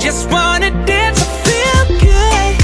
just wanna dance and feel good.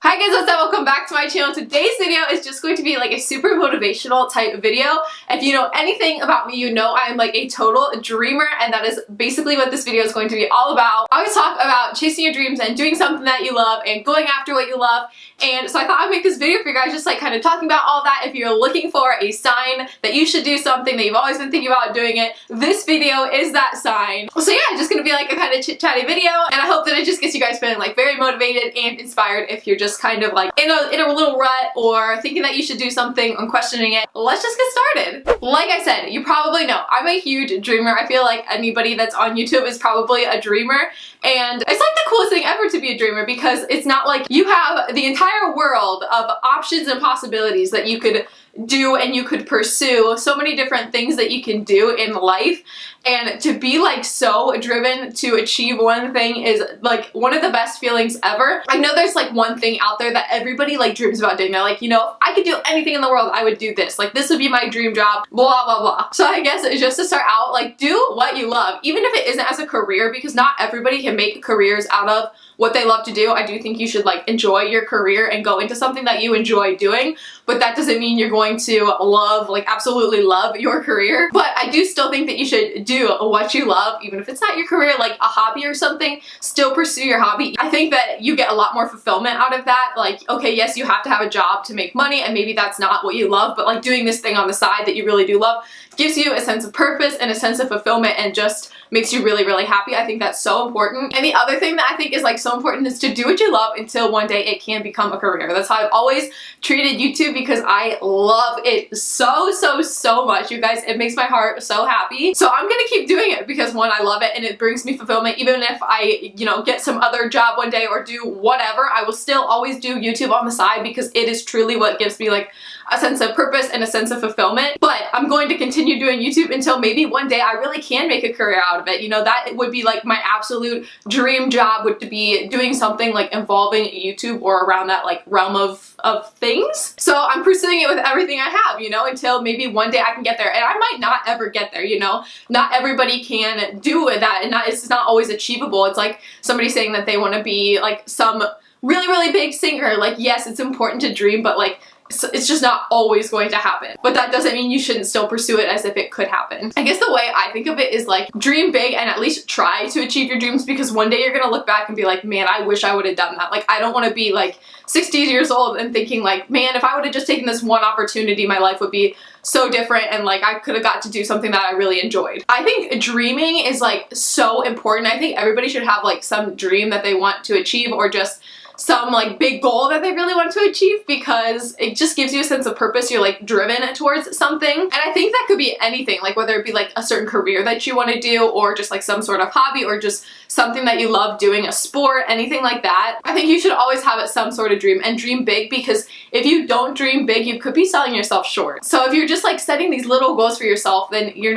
Hi guys, what's up? Welcome back to my channel. Today's video is just going to be like a super motivational type video. If you know anything about me, you know I'm like a total dreamer, and that is basically what this video is going to be all about. I always talk about chasing your dreams and doing something that you love and going after what you love. And so I thought I'd make this video for you guys, just like kind of talking about all that. If you're looking for a sign that you should do something, that you've always been thinking about doing it, this video is that sign. So yeah, just gonna be like a kind of chit-chatty video, and I hope that it just gets you guys feeling like very motivated and inspired if you're just kind of like in a little rut or thinking that you should do something and questioning it. Let's just get started. Like I said, you probably know I'm a huge dreamer. I feel like anybody that's on YouTube is probably a dreamer, and it's like the coolest thing ever to be a dreamer, because it's not like you have the entire world of options and possibilities that you could do and you could pursue, so many different things that you can do in life, and to be like so driven to achieve one thing is like one of the best feelings ever. I know there's like one thing out there that everybody like dreams about doing. They're like, you know, if I could do anything in the world, I would do this. Like, this would be my dream job, blah blah blah. So I guess it's just to start out, like, do what you love, even if it isn't as a career, because not everybody can make careers out of what they love to do. I do think you should like enjoy your career and go into something that you enjoy doing, but that doesn't mean you're going to love, like absolutely love your career. But I do still think that you should do what you love, even if it's not your career, like a hobby or something. Still pursue your hobby. I think that you get a lot more fulfillment out of that. Like, okay, yes, you have to have a job to make money, and maybe that's not what you love, but like doing this thing on the side that you really do love gives you a sense of purpose and a sense of fulfillment, and just makes you really, really happy. I think that's so important. And the other thing that I think is like so important is to do what you love until one day it can become a career. That's how I've always treated YouTube, because I love it so much, you guys. It makes my heart so happy. So I'm gonna keep doing it because, one, I love it and it brings me fulfillment. Even if I, you know, get some other job one day or do whatever, I will still always do YouTube on the side, because it is truly what gives me like a sense of purpose and a sense of fulfillment. But I'm going to continue doing YouTube until maybe one day I really can make a career out of it. You know, that would be like my absolute dream job, would to be doing something like involving YouTube or around that like realm of things. So I'm pursuing it with everything I have, you know, until maybe one day I can get there. And I might not ever get there, you know. Not everybody can do that, and it's not always achievable. It's like somebody saying that they want to be like some really big singer. Like, yes, it's important to dream, but like it's just not always going to happen. But that doesn't mean you shouldn't still pursue it as if it could happen. I guess the way I think of it is like, dream big and at least try to achieve your dreams, because one day you're gonna look back and be like, man, I wish I would have done that. Like, I don't want to be like 60 years old and thinking like, man, if I would have just taken this one opportunity, my life would be so different, and like I could have got to do something that I really enjoyed. I think dreaming is like so important. I think everybody should have like some dream that they want to achieve, or just some like big goal that they really want to achieve, because it just gives you a sense of purpose. You're like driven towards something. And I think that could be anything, like whether it be like a certain career that you want to do, or just like some sort of hobby, or just something that you love doing, a sport, anything like that. I think you should always have some sort of dream, and dream big, because if you don't dream big, you could be selling yourself short. So if you're just like setting these little goals for yourself, then you're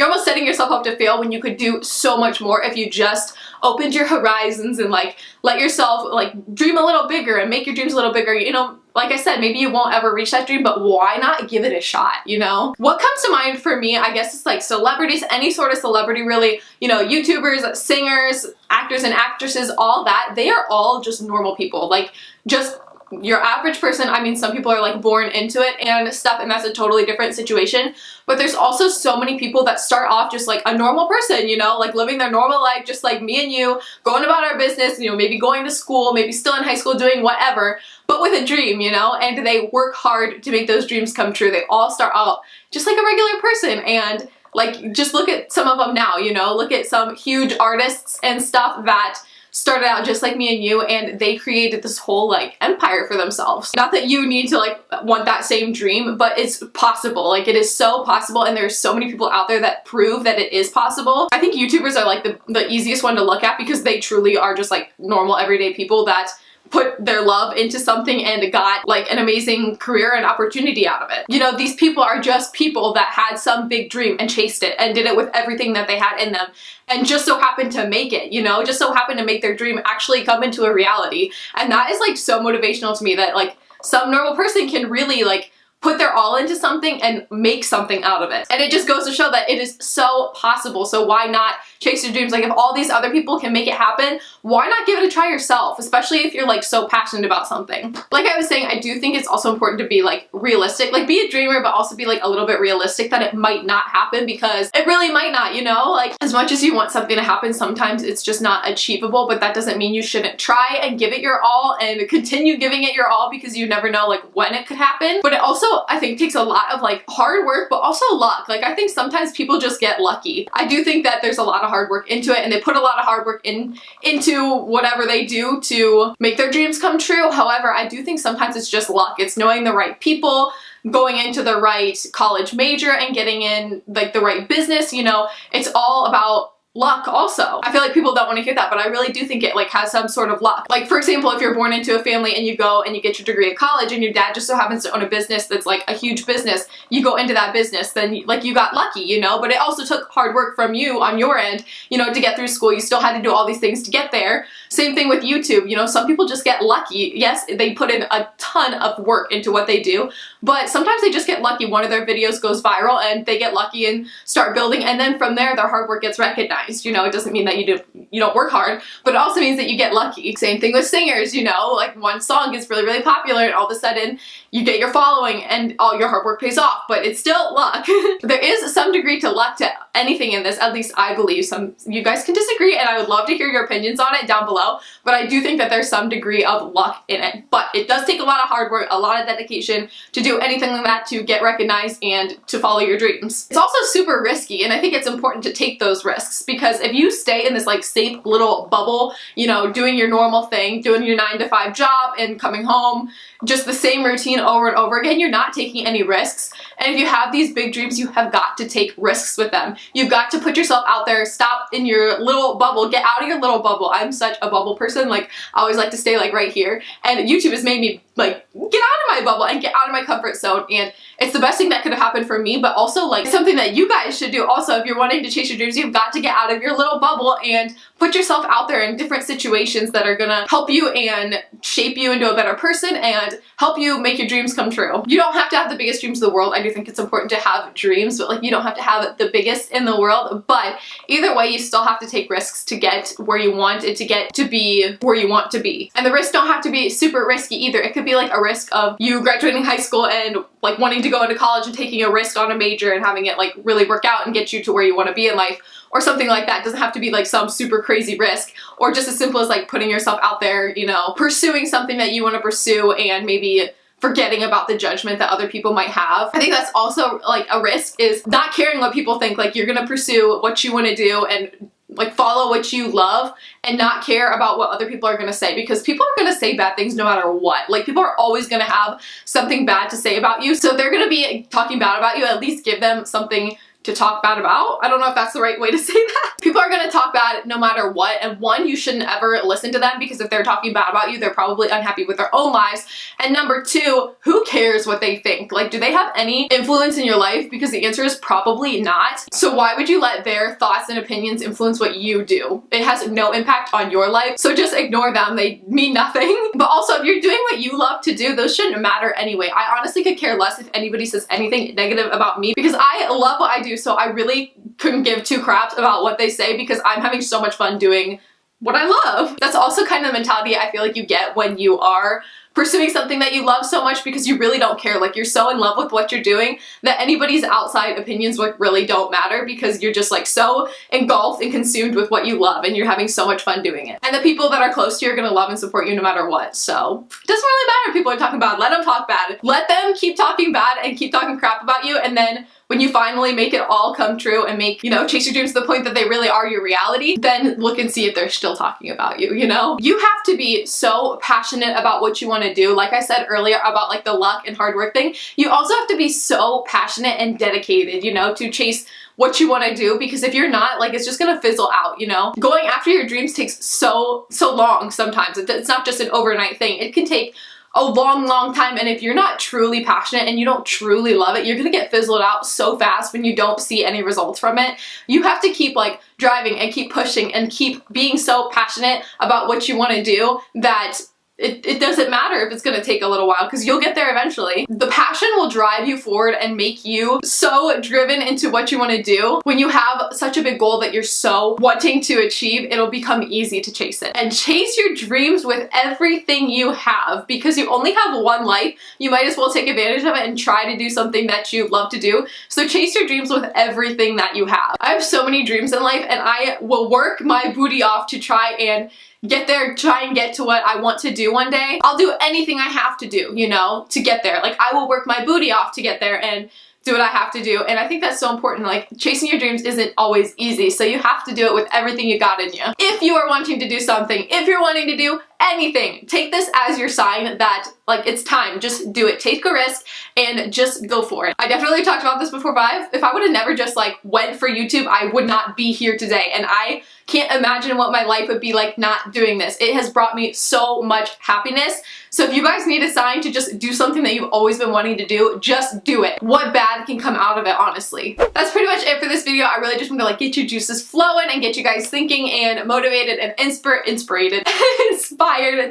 almost setting yourself up to fail, when you could do so much more if you just opened your horizons and like let yourself like dream a little bigger and make your dreams a little bigger. You know, like I said, maybe you won't ever reach that dream, but why not give it a shot, you know? What comes to mind for me, I guess, is like celebrities, any sort of celebrity really, you know, YouTubers, singers, actors and actresses, all that. They are all just normal people, like just your average person. I mean, some people are like born into it and stuff, and that's a totally different situation. But there's also so many people that start off just like a normal person, you know, like living their normal life, just like me and you, going about our business, you know, maybe going to school, maybe still in high school doing whatever, but with a dream, you know, and they work hard to make those dreams come true. They all start out just like a regular person, and like just look at some of them now, you know, look at some huge artists and stuff that started out just like me and you, and they created this whole like empire for themselves. Not that you need to like want that same dream, but it's possible. Like, it is so possible, and there's so many people out there that prove that it is possible. I think YouTubers are like the easiest one to look at, because they truly are just like normal everyday people that put their love into something and got like an amazing career and opportunity out of it. You know, these people are just people that had some big dream and chased it and did it with everything that they had in them, and just so happened to make it, you know, just so happened to make their dream actually come into a reality. And that is like so motivational to me, that like some normal person can really like put their all into something and make something out of it. And it just goes to show that it is so possible. So why not chase your dreams? Like if all these other people can make it happen, why not give it a try yourself? Especially if you're like so passionate about something. Like I was saying, I do think it's also important to be like realistic, like be a dreamer, but also be like a little bit realistic that it might not happen, because it really might not, you know? Like as much as you want something to happen, sometimes it's just not achievable, but that doesn't mean you shouldn't try and give it your all and continue giving it your all, because you never know like when it could happen. But it also, I think, takes a lot of like hard work, but also luck. Like I think sometimes people just get lucky. I do think that there's a lot of hard work into it, and they put a lot of hard work into whatever they do to make their dreams come true. However, I do think sometimes it's just luck. It's knowing the right people, going into the right college major, and getting in like the right business, you know. It's all about luck also. I feel like people don't want to hear that, but I really do think it like has some sort of luck. Like for example, if you're born into a family and you go and you get your degree at college and your dad just so happens to own a business that's like a huge business, you go into that business, then like you got lucky, you know. But it also took hard work from you on your end, you know, to get through school. You still had to do all these things to get there. Same thing with YouTube, you know, some people just get lucky. Yes, they put in a ton of work into what they do, but sometimes they just get lucky. One of their videos goes viral and they get lucky and start building, and then from there their hard work gets recognized. You know, it doesn't mean that you don't work hard, but it also means that you get lucky. Same thing with singers, you know, like one song gets really, really popular and all of a sudden you get your following and all your hard work pays off, but it's still luck. There is some degree to luck to anything in this, at least I believe. You guys can disagree, and I would love to hear your opinions on it down below, but I do think that there's some degree of luck in it. But it does take a lot of hard work, a lot of dedication to do anything like that, to get recognized and to follow your dreams. It's also super risky, and I think it's important to take those risks, because if you stay in this like safe little bubble, you know, doing your normal thing, doing your 9-to-5 job and coming home, just the same routine over and over again, you're not taking any risks. And if you have these big dreams, you have got to take risks with them. You've got to put yourself out there, stop in your little bubble, get out of your little bubble. I'm such a bubble person, like I always like to stay like right here, and YouTube has made me like get out of my bubble and get out of my comfort zone, and it's the best thing that could have happened for me, but also like something that you guys should do also. If you're wanting to chase your dreams, you've got to get out of your little bubble and put yourself out there in different situations that are gonna help you and shape you into a better person and help you make your dreams come true. You don't have to have the biggest dreams in the world. I do think it's important to have dreams, but like you don't have to have the biggest in the world. But either way, you still have to take risks to get where you want it, to get to be where you want to be. And the risks don't have to be super risky either. It could be like a risk of you graduating high school and like wanting to go into college and taking a risk on a major and having it like really work out and get you to where you want to be in life, or something like that. It doesn't have to be like some super crazy risk, or just as simple as like putting yourself out there, you know, pursuing something that you want to pursue and maybe forgetting about the judgment that other people might have. I think that's also like a risk, is not caring what people think. Like you're gonna pursue what you want to do and like follow what you love and not care about what other people are gonna say, because people are gonna say bad things no matter what. Like people are always gonna have something bad to say about you, so if they're gonna be talking bad about you, at least give them something to talk bad about. I don't know if that's the right way to say that. People are gonna talk bad no matter what, and one, you shouldn't ever listen to them, because if they're talking bad about you, they're probably unhappy with their own lives. And number two, who cares what they think? Like, do they have any influence in your life? Because the answer is probably not. So why would you let their thoughts and opinions influence what you do? It has no impact on your life, so just ignore them. They mean nothing. But also, if you're doing what you love to do, those shouldn't matter anyway. I honestly could care less if anybody says anything negative about me, because I love what I do, so I really couldn't give two craps about what they say, because I'm having so much fun doing what I love. That's also kind of the mentality I feel like you get when you are pursuing something that you love so much, because you really don't care. Like you're so in love with what you're doing that anybody's outside opinions really don't matter, because you're just like so engulfed and consumed with what you love and you're having so much fun doing it. And the people that are close to you are gonna love and support you no matter what. So it doesn't really matter if people are talking bad. Let them talk bad. Let them keep talking bad and keep talking crap about you, and then when you finally make it all come true and make, you know, chase your dreams to the point that they really are your reality, then look and see if they're still talking about you, you know? You have to be so passionate about what you want to do. Like I said earlier about like the luck and hard work thing, you also have to be so passionate and dedicated, you know, to chase what you want to do, because if you're not, like, it's just gonna fizzle out, you know? Going after your dreams takes so long sometimes. It's not just an overnight thing. It can take a long time, and if you're not truly passionate and you don't truly love it, you're gonna get fizzled out so fast when you don't see any results from it. You have to keep like driving and keep pushing and keep being so passionate about what you want to do that it doesn't matter if it's gonna take a little while because you'll get there eventually. The passion will drive you forward and make you so driven into what you want to do. When you have such a big goal that you're so wanting to achieve, it'll become easy to chase it. And chase your dreams with everything you have, because you only have one life. You might as well take advantage of it and try to do something that you love to do. So chase your dreams with everything that you have. I have so many dreams in life, and I will work my booty off to try and get there, try and get to what I want to do one day. I'll do anything I have to do, you know, to get there. Like, I will work my booty off to get there and do what I have to do. And I think that's so important. Like, chasing your dreams isn't always easy, so you have to do it with everything you got in you. If you are wanting to do something, if you're wanting to do anything, take this as your sign that, like, it's time. Just do it. Take a risk and just go for it. I definitely talked about this before, but if I would have never just, like, went for YouTube, I would not be here today. And I can't imagine what my life would be like not doing this. It has brought me so much happiness. So if you guys need a sign to just do something that you've always been wanting to do, just do it. What bad can come out of it, honestly? That's pretty much it for this video. I really just want to, like, get your juices flowing and get you guys thinking and motivated and inspired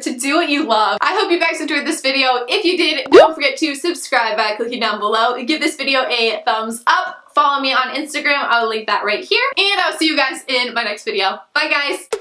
to do what you love. I hope you guys enjoyed this video. If you did, don't forget to subscribe by clicking down below. Give this video a thumbs up. Follow me on Instagram. I'll link that right here. And I'll see you guys in my next video. Bye, guys.